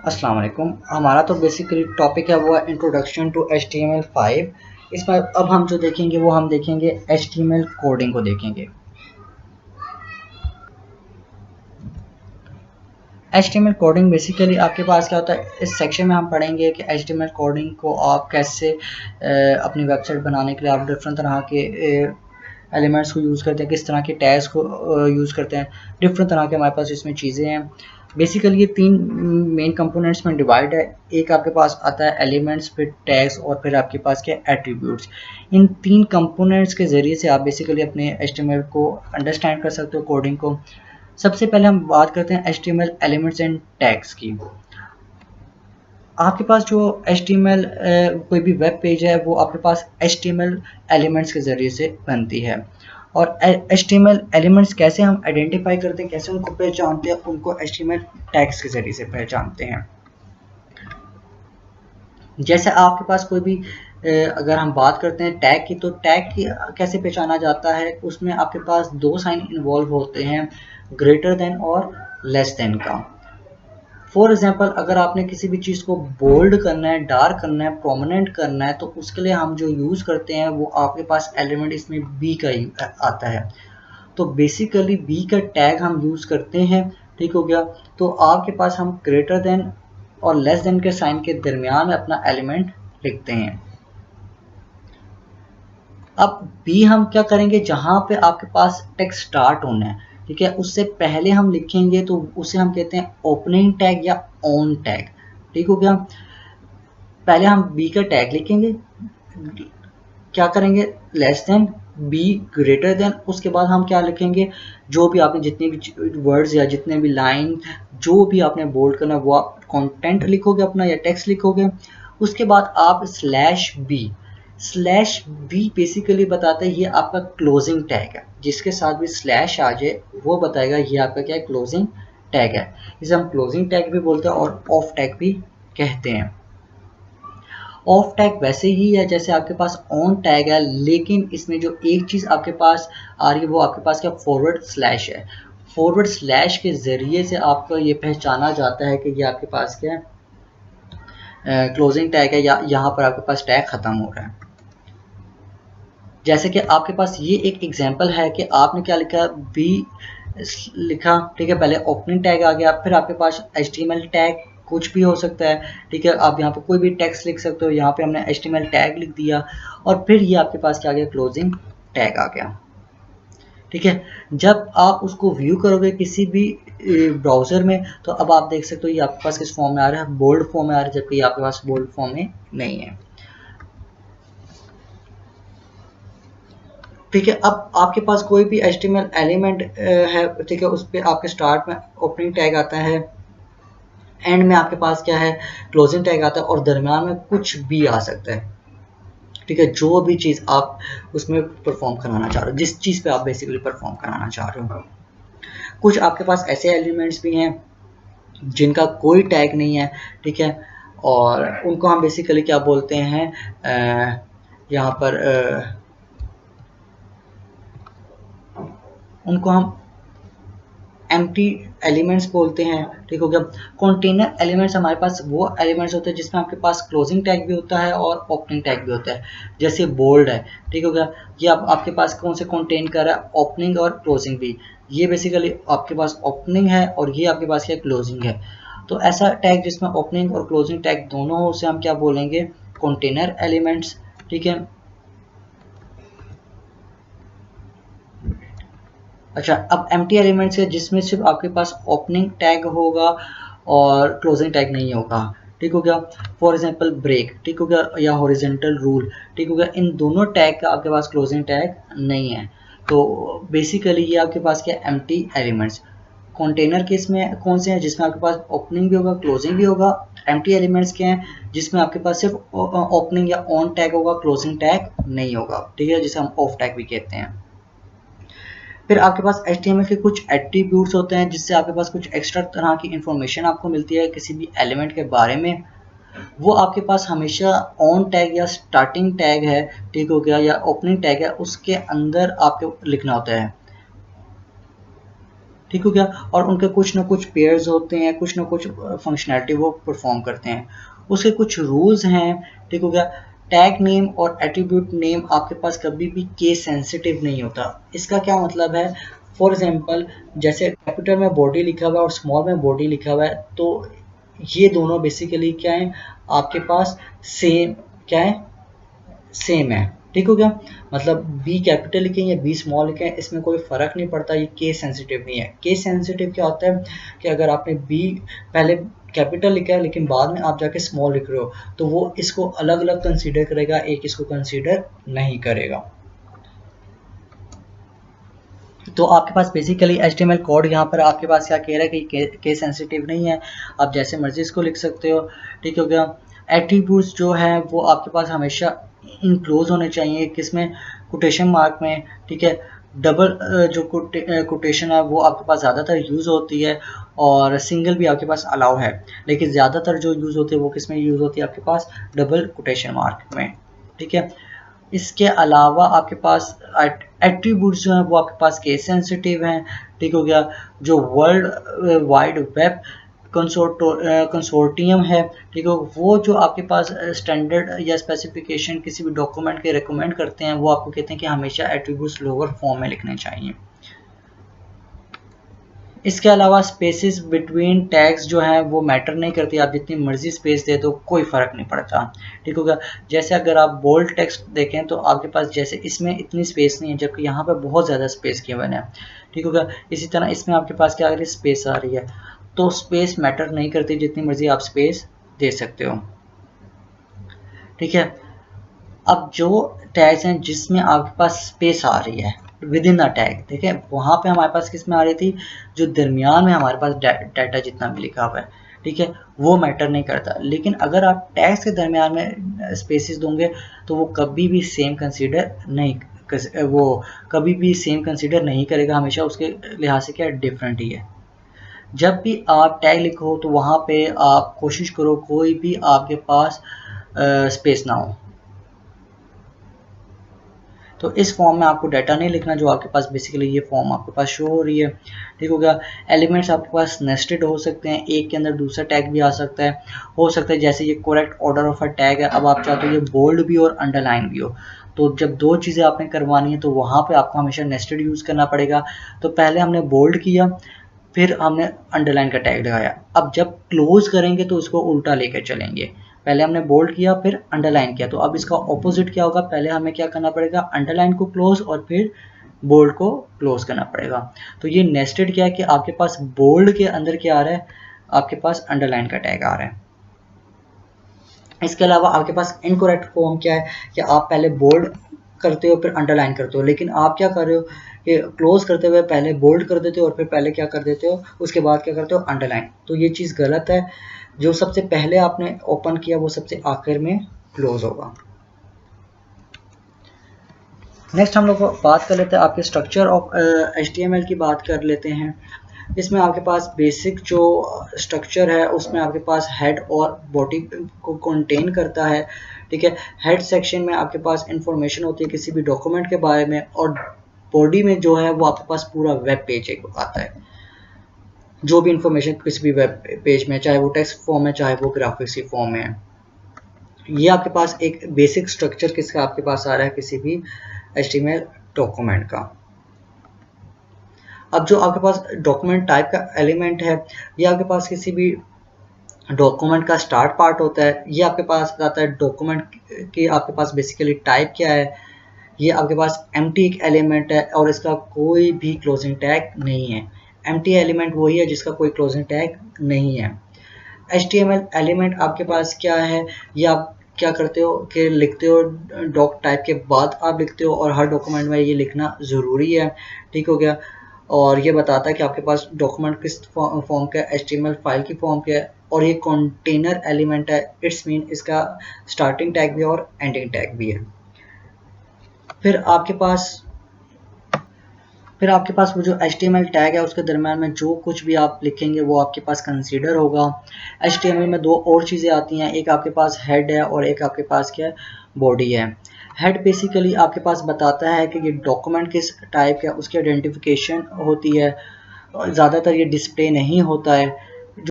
अस्सलाम वालेकुम। हमारा तो बेसिकली टॉपिक है वो है इंट्रोडक्शन टू HTML5। इसमें अब हम जो देखेंगे वो हम देखेंगे HTML कोडिंग को देखेंगे। HTML कोडिंग बेसिकली आपके पास क्या होता है, इस सेक्शन में हम पढ़ेंगे कि HTML कोडिंग को आप कैसे अपनी वेबसाइट बनाने के लिए आप डिफरेंट तरह के एलिमेंट्स को यूज़ करते हैं, किस तरह के टैग्स को यूज़ करते हैं। डिफरेंट तरह के हमारे पास इसमें चीज़ें हैं। बेसिकली ये तीन मेन कंपोनेंट्स में डिवाइड है। एक आपके पास आता है एलिमेंट्स, फिर टैग्स और फिर आपके पास क्या एट्रीब्यूट्स। इन तीन कंपोनेंट्स के ज़रिए से आप बेसिकली अपने HTML को अंडरस्टैंड कर सकते हो, कोडिंग को। सबसे पहले हम बात करते हैं HTML एलिमेंट्स एंड टैग्स की। आपके पास जो HTML कोई भी वेब पेज है वो आपके पास HTML एलिमेंट्स के ज़रिए से बनती है। और HTML एलिमेंट्स कैसे हम आइडेंटिफाई करते हैं, कैसे उनको पहचानते हैं, उनको HTML टैग्स के ज़रिए से पहचानते हैं। जैसे आपके पास कोई भी अगर हम बात करते हैं टैग की, तो टैग की कैसे पहचाना जाता है, उसमें आपके पास दो साइन इन्वॉल्व होते हैं, ग्रेटर देन और लेस देन का। फॉर एग्जाम्पल अगर आपने किसी भी चीज़ को बोल्ड करना है, डार्क करना है, प्रोमिनेंट करना है, तो उसके लिए हम जो यूज़ करते हैं वो आपके पास एलिमेंट इसमें बी का ही आता है। तो बेसिकली बी का टैग हम यूज़ करते हैं। ठीक हो गया। तो आपके पास हम ग्रेटर देन और लेस देन के साइन के दरमियान में अपना एलिमेंट लिखते हैं। अब बी हम क्या करेंगे, जहां पे आपके पास टेक्स्ट स्टार्ट होना है, ठीक है, उससे पहले हम लिखेंगे तो उसे हम कहते हैं ओपनिंग टैग या ऑन टैग। ठीक हो गया। पहले हम बी का टैग लिखेंगे, क्या करेंगे, less than be greater than, उसके बाद हम क्या लिखेंगे, जो भी आपने जितने भी वर्ड्स या जितने भी लाइन जो भी आपने बोल्ड करना वो आप कंटेंट लिखोगे अपना या टेक्स्ट लिखोगे। उसके बाद आप स्लैश बी बेसिकली बताता है ये आपका क्लोजिंग टैग है। जिसके साथ भी स्लैश आ जाए वो बताएगा ये आपका क्या है, क्लोजिंग टैग है। इसे हम क्लोजिंग टैग भी बोलते हैं और ऑफ टैग भी कहते हैं। ऑफ टैग वैसे ही है जैसे आपके पास ऑन टैग है, लेकिन इसमें जो एक चीज़ आपके पास आ रही है वो आपके पास क्या फॉरवर्ड स्लैश है। फॉरवर्ड स्लैश के ज़रिए से आपको ये पहचाना जाता है कि ये आपके पास क्या है, क्लोजिंग टैग है या यहाँ पर आपके पास टैग ख़त्म हो रहा है। जैसे कि आपके पास ये एक एग्जांपल है कि आपने क्या लिखा, बी लिखा, ठीक है, पहले ओपनिंग टैग आ गया, फिर आपके पास HTML टैग कुछ भी हो सकता है, ठीक है, आप यहाँ पे कोई भी टेक्स्ट लिख सकते हो, यहाँ पे हमने HTML टैग लिख दिया और फिर ये आपके पास क्या आ गया, क्लोजिंग टैग आ गया। ठीक है। जब आप उसको व्यू करोगे किसी भी ब्राउज़र में, तो अब आप देख सकते हो ये आपके पास किस फॉर्म में आ रहा है, बोल्ड फॉर्म में आ रहा है, जबकि आपके पास बोल्ड फॉर्म में नहीं है। ठीक है। अब आपके पास कोई भी HTML एलिमेंट है, ठीक है, उस पर आपके स्टार्ट में ओपनिंग टैग आता है, एंड में आपके पास क्या है, क्लोजिंग टैग आता है और दरम्यान में कुछ भी आ सकता है। ठीक है, जो भी चीज़ आप उसमें परफॉर्म कराना चाह रहे हो, जिस चीज़ पे आप बेसिकली परफॉर्म कराना चाह रहे हो। कुछ आपके पास ऐसे एलिमेंट्स भी हैं जिनका कोई टैग नहीं है, ठीक है, और उनको हम बेसिकली क्या बोलते हैं, यहाँ पर उनको हम एम्प्टी एलिमेंट्स बोलते हैं। ठीक हो गया। कंटेनर एलिमेंट्स हमारे पास वो एलिमेंट्स होते हैं जिसमें आपके पास क्लोजिंग टैग भी होता है और ओपनिंग टैग भी होता है। जैसे बोल्ड है, ठीक हो गया, ये आपके पास कौन से कंटेन कर रहा है, ओपनिंग और क्लोजिंग भी। ये बेसिकली आपके पास ओपनिंग है और ये आपके पास क्या क्लोजिंग है। तो ऐसा टैग जिसमें ओपनिंग और क्लोजिंग टैग दोनों हो उसे हम क्या बोलेंगे, कंटेनर एलिमेंट्स। ठीक है। अच्छा, अब एम्प्टी एलिमेंट्स है जिसमें सिर्फ आपके पास ओपनिंग टैग होगा और क्लोजिंग टैग नहीं होगा। ठीक हो गया। फॉर एग्जांपल ब्रेक, ठीक हो गया, या हॉरिजॉन्टल रूल, ठीक हो गया, इन दोनों टैग का आपके पास क्लोजिंग टैग नहीं है। तो बेसिकली ये आपके पास क्या एम्प्टी एलिमेंट्स। कंटेनर केस में कौन से हैं, जिसमें आपके पास ओपनिंग भी होगा क्लोजिंग भी होगा। एम्प्टी एलिमेंट्स क्या हैं, जिसमें आपके पास सिर्फ ओपनिंग या ऑन टैग होगा, क्लोजिंग टैग नहीं होगा। ठीक है, जिसे हम ऑफ टैग भी कहते हैं। फिर आपके पास HTML के कुछ एट्रीब्यूट्स होते हैं जिससे आपके पास कुछ एक्स्ट्रा तरह की इंफॉर्मेशन आपको मिलती है किसी भी एलिमेंट के बारे में। वो आपके पास हमेशा ऑन टैग या स्टार्टिंग टैग है, ठीक हो गया, या ओपनिंग टैग है, उसके अंदर आपको लिखना होता है। ठीक हो गया। और उनके कुछ ना कुछ पेयर्स होते हैं, कुछ ना कुछ फंक्शनैलिटी वो परफॉर्म करते हैं, उसके कुछ रूल्स हैं, ठीक हो गया। टैग नेम और एट्रीब्यूट नेम आपके पास कभी भी केस सेंसिटिव नहीं होता। इसका क्या मतलब है, फॉर एग्जांपल जैसे कैपिटल में बॉडी लिखा हुआ है और स्मॉल में बॉडी लिखा हुआ है, तो ये दोनों बेसिकली क्या है आपके पास सेम, क्या है, सेम है, ठीक हो गया। मतलब बी कैपिटल लिखें या बी स्मॉल लिखें, इसमें कोई फ़र्क नहीं पड़ता, ये केस सेंसिटिव नहीं है। केस सेंसिटिव क्या होता है कि अगर आपने बी पहले कैपिटल लिखा है लेकिन बाद में आप जाके स्मॉल लिख रहे हो, तो वो इसको अलग अलग कंसीडर करेगा, एक इसको कंसीडर नहीं करेगा। तो आपके पास बेसिकली HTML कोड यहाँ पर आपके पास क्या कह रहा है कि केस सेंसिटिव नहीं है, आप जैसे मर्जी इसको लिख सकते हो, ठीक हो गया। एट्रीब्यूट्स जो है वो आपके पास हमेशा इनक्लोज होने चाहिए, किसमें, कोटेशन मार्क में, ठीक है। डबल जो कोटेशन है वो आपके पास ज़्यादातर यूज़ होती है, और सिंगल भी आपके पास अलाउ है, लेकिन ज़्यादातर जो यूज़ होती है वो किस में यूज़ होती है आपके पास, डबल कोटेशन मार्क में, ठीक है। इसके अलावा आपके पास एट्रीब्यूट्स जो हैं वो आपके पास केस सेंसिटिव हैं, ठीक हो गया। जो वर्ल्ड वाइड वेब कंसोर्टियम है, ठीक है, वो जो आपके पास स्टैंडर्ड या स्पेसिफिकेशन किसी भी डॉक्यूमेंट के रिकमेंड करते हैं, वो आपको कहते हैं कि हमेशा एट्रीब्यूट्स लोअर फॉर्म में लिखने चाहिए। इसके अलावा स्पेसेस बिटवीन टैग्स जो है वो मैटर नहीं करती, आप जितनी मर्जी स्पेस दे दो कोई फ़र्क नहीं पड़ता, ठीक होगा। जैसे अगर आप बोल्ड टेक्स्ट देखें तो आपके पास जैसे इसमें इतनी स्पेस नहीं है, जबकि यहाँ पे बहुत ज़्यादा स्पेस गिवन है, ठीक होगा। इसी तरह इसमें आपके पास क्या आ रही है, स्पेस आ रही है, तो स्पेस मैटर नहीं करती, जितनी मर्जी आप स्पेस दे सकते हो, ठीक है। अब जो टैग्स हैं जिसमें आपके पास स्पेस आ रही है विद इन अ टैग, ठीक है, वहाँ पे हमारे पास किस में आ रही थी, जो दरमियान में हमारे पास डाटा जितना भी लिखा हुआ है, ठीक है, वो मैटर नहीं करता। लेकिन अगर आप टैग्स के दरमियान में स्पेसिस दोगे तो वो कभी भी सेम कंसीडर नहीं, वो कभी भी सेम कंसीडर नहीं करेगा, हमेशा उसके लिहाज से क्या डिफरेंट ही है। जब भी आप टैग लिखो तो वहाँ पे आप कोशिश करो कोई भी आपके पास स्पेस ना हो। तो इस फॉर्म में आपको डाटा नहीं लिखना, जो आपके पास बेसिकली ये फॉर्म आपके पास शो हो रही है, ठीक हो गया। एलिमेंट्स आपके पास नेस्टेड हो सकते हैं, एक के अंदर दूसरा टैग भी आ सकता है, हो सकता है जैसे ये correct order of a tag है, अब आप चाहते हो ये बोल्ड भी और अंडरलाइन भी हो, तो जब दो चीज़ें आपने करवानी है तो वहाँ पे आपको हमेशा नेस्टेड यूज़ करना पड़ेगा। तो पहले हमने बोल्ड किया, फिर हमने अंडरलाइन का टैग लगाया, अब जब क्लोज करेंगे तो उसको उल्टा लेकर चलेंगे, पहले हमने बोल्ड किया फिर अंडरलाइन किया, तो अब इसका ऑपोजिट क्या होगा, पहले हमें क्या करना पड़ेगा, अंडरलाइन को क्लोज और फिर बोल्ड को क्लोज करना पड़ेगा। तो ये नेस्टेड क्या है कि आपके पास बोल्ड के अंदर क्या आ रहा है, आपके पास अंडरलाइन का टैग आ रहा है। इसके अलावा आपके पास इनकरेक्ट फॉर्म क्या है कि आप पहले बोल्ड करते हो फिर अंडरलाइन करते हो, लेकिन आप क्या कर रहे हो कि क्लोज करते हुए पहले बोल्ड कर देते हो और फिर पहले क्या कर देते हो, उसके बाद क्या करते हो, अंडरलाइन। तो ये चीज़ गलत है, जो सबसे पहले आपने ओपन किया वो सबसे आखिर में क्लोज होगा। नेक्स्ट हम लोग बात कर लेते हैं आपके स्ट्रक्चर ऑफ HTML की बात कर लेते हैं। इसमें आपके पास बेसिक जो स्ट्रक्चर है उसमें आपके पास हेड और बॉडी को कंटेन करता है, ठीक है। हेड सेक्शन में आपके पास इंफॉर्मेशन होती है किसी भी डॉक्यूमेंट के बारे में, और बॉडी में जो है वो आपके पास पूरा वेब पेज एक आता है, जो भी इंफॉर्मेशन किसी भी वेब पेज में, चाहे वो टेक्स्ट फॉर्म है चाहे वो ग्राफिक्स फॉर्म में है। ये आपके पास एक बेसिक स्ट्रक्चर किसका आपके पास आ रहा है, किसी भी HTML डॉक्यूमेंट का। अब जो आपके पास डॉक्यूमेंट टाइप का एलिमेंट है, ये आपके पास किसी भी डॉक्यूमेंट का स्टार्ट पार्ट होता है, ये आपके पास आता है डॉक्यूमेंट की आपके पास बेसिकली टाइप क्या है, ये आपके पास एम्प्टी एक एलिमेंट है और इसका कोई भी क्लोजिंग टैग नहीं है। एम्प्टी एलिमेंट वही है जिसका कोई क्लोजिंग टैग नहीं है। HTML एलिमेंट आपके पास क्या है, ये आप क्या करते हो कि लिखते हो डॉक टाइप के बाद आप लिखते हो, और हर डॉक्यूमेंट में ये लिखना ज़रूरी है, ठीक हो गया। और ये बताता है कि आपके पास डॉक्यूमेंट किस फॉर्म का है, HTML फाइल की फॉर्म का है, और ये कंटेनर एलिमेंट है, इट्स मीन इसका स्टार्टिंग टैग भी है और एंडिंग टैग भी है। फिर आपके पास वो जो HTML टैग है उसके दरम्यान में जो कुछ भी आप लिखेंगे वो आपके पास कंसीडर होगा। HTML में दो और चीज़ें आती हैं, एक आपके पास हेड है और एक आपके पास क्या है, बॉडी है। हेड बेसिकली आपके पास बताता है कि ये डॉक्यूमेंट किस टाइप का, उसकी आइडेंटिफिकेशन होती है, ज़्यादातर ये डिस्प्ले नहीं होता है,